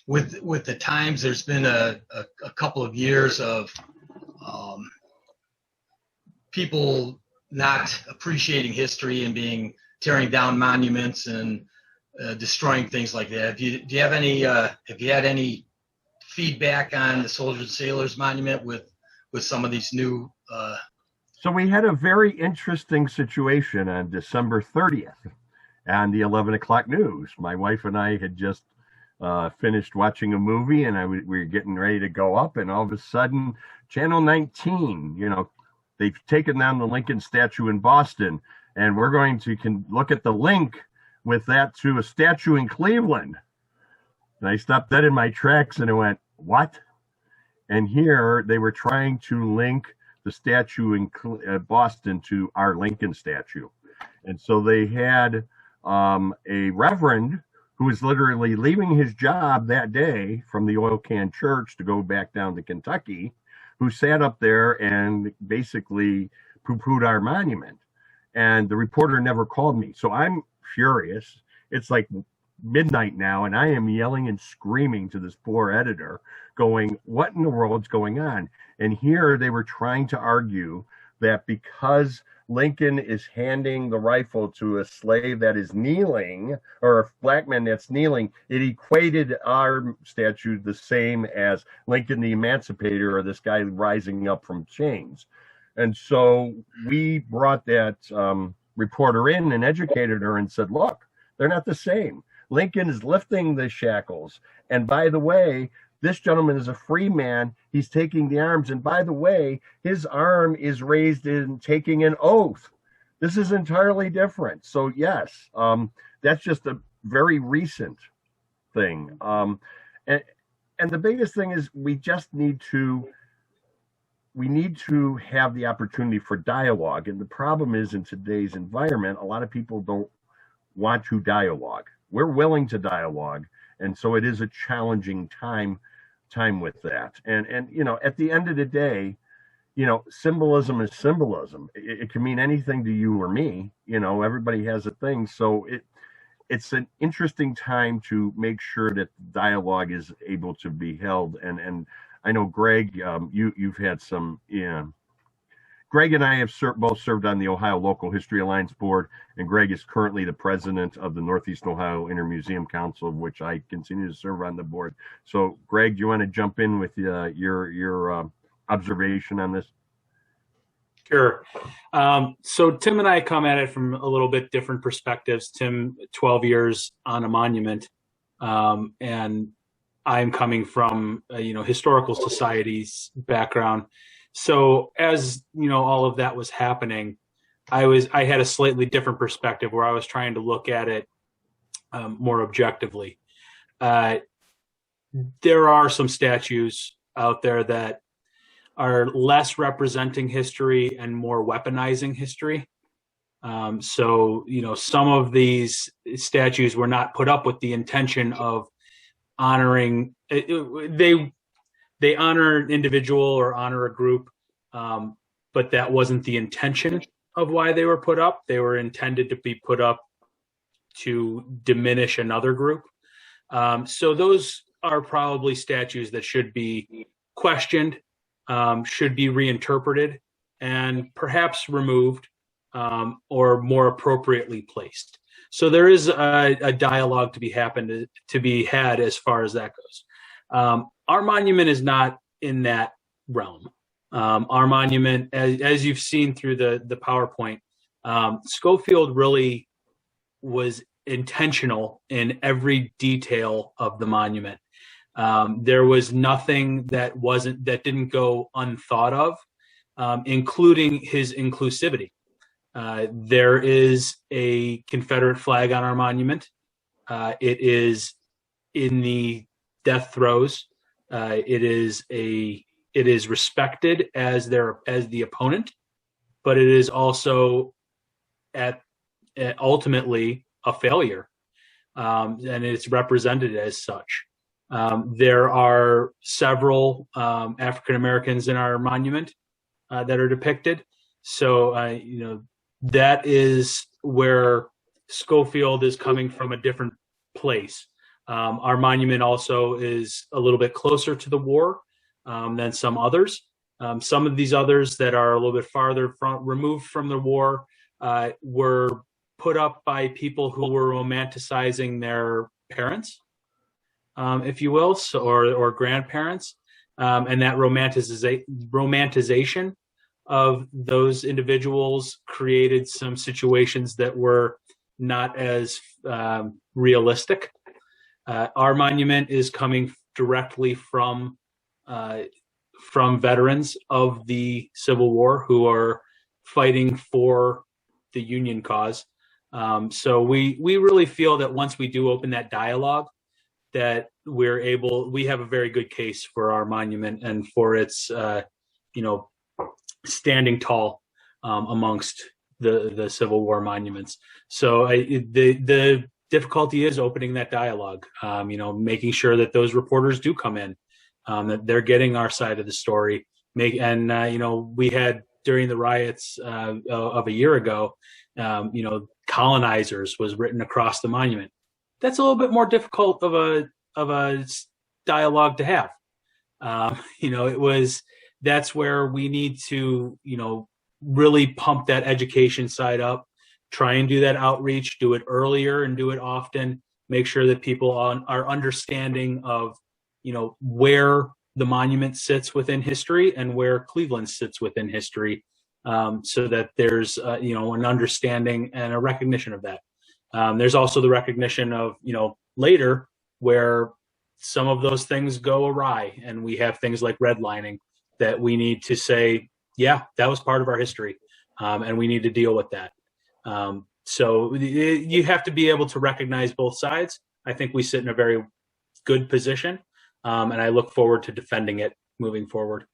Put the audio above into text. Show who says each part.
Speaker 1: With the times, there's been a couple of years of people not appreciating history and tearing down monuments and destroying things like that. Do you have any have you had any feedback on the Soldiers and Sailors Monument with some of these new?
Speaker 2: So we had a very interesting situation on December 30th on the 11 o'clock news. My wife and I had just finished watching a movie, and we were getting ready to go up, and all of a sudden, Channel 19, they've taken down the Lincoln statue in Boston, and we're going to look at the link with that to a statue in Cleveland. And I stopped dead in my tracks, and I went, what? And here they were trying to link the statue in Boston to our Lincoln statue. And so they had a reverend who was literally leaving his job that day from the Oil Can Church to go back down to Kentucky, who sat up there and basically poo-pooed our monument. And the reporter never called me. So I'm furious. It's like midnight now, and I am yelling and screaming to this poor editor, going, what in the world's going on? And here they were trying to argue that because Lincoln is handing the rifle to a slave that is kneeling, or a black man that's kneeling, it equated our statue the same as Lincoln the Emancipator, or this guy rising up from chains. And so we brought that reporter in and educated her and said, look, they're not the same. Lincoln is lifting the shackles. And by the way, this gentleman is a free man. He's taking the arms. And by the way, his arm is raised in taking an oath. This is entirely different. So yes, that's just a very recent thing. And the biggest thing is we need to have the opportunity for dialogue. And the problem is, in today's environment, a lot of people don't want to dialogue. We're willing to dialogue. And so it is a challenging time with that. And at the end of the day, symbolism is symbolism. It can mean anything to you or me. Everybody has a thing. So it's an interesting time to make sure that dialogue is able to be held. And I know, Greg, you've had some. Greg and I have both served on the Ohio Local History Alliance Board, and Greg is currently the president of the Northeast Ohio Intermuseum Council, of which I continue to serve on the board. So, Greg, do you want to jump in with your observation on this?
Speaker 3: Sure. So Tim and I come at it from a little bit different perspectives. Tim, 12 years on a monument, and I'm coming from historical society's background. So as all of that was happening, I had a slightly different perspective where I was trying to look at it more objectively. There are some statues out there that are less representing history and more weaponizing history. So some of these statues were not put up with the intention of honoring. They honor an individual or honor a group, but that wasn't the intention of why they were put up. They were intended to be put up to diminish another group. So those are probably statues that should be questioned, should be reinterpreted, and perhaps removed or more appropriately placed. So there is a dialogue to be had as far as that goes. Our monument is not in that realm. Our monument, as you've seen through the PowerPoint, Schofield really was intentional in every detail of the monument. There was nothing that didn't go unthought of, including his inclusivity. There is a Confederate flag on our monument. It is in the death throes. It is respected as the opponent, but it is also ultimately a failure, and it's represented as such. There are several African Americans in our monument that are depicted. So that is where Schofield is coming from, a different place. Our monument also is a little bit closer to the war than some others. Some of these others that are a little bit farther removed from the war were put up by people who were romanticizing their parents, if you will, or grandparents, and that romanticization of those individuals created some situations that were not as realistic. Our monument is coming directly from veterans of the Civil War who are fighting for the Union cause. So we really feel that once we do open that dialogue, that we have a very good case for our monument and for its, standing tall amongst the Civil War monuments. So the difficulty is opening that dialogue, making sure that those reporters do come in, that they're getting our side of the story. We had during the riots of a year ago, colonizers was written across the monument. That's a little bit more difficult of a dialogue to have. That's where we need to, really pump that education side up, try and do that outreach, do it earlier and do it often, make sure that people are understanding of, where the monument sits within history and where Cleveland sits within history, so that there's, an understanding and a recognition of that. There's also the recognition of, later where some of those things go awry and we have things like redlining that we need to say, yeah, that was part of our history, and we need to deal with that. So you have to be able to recognize both sides. I think we sit in a very good position, and I look forward to defending it moving forward.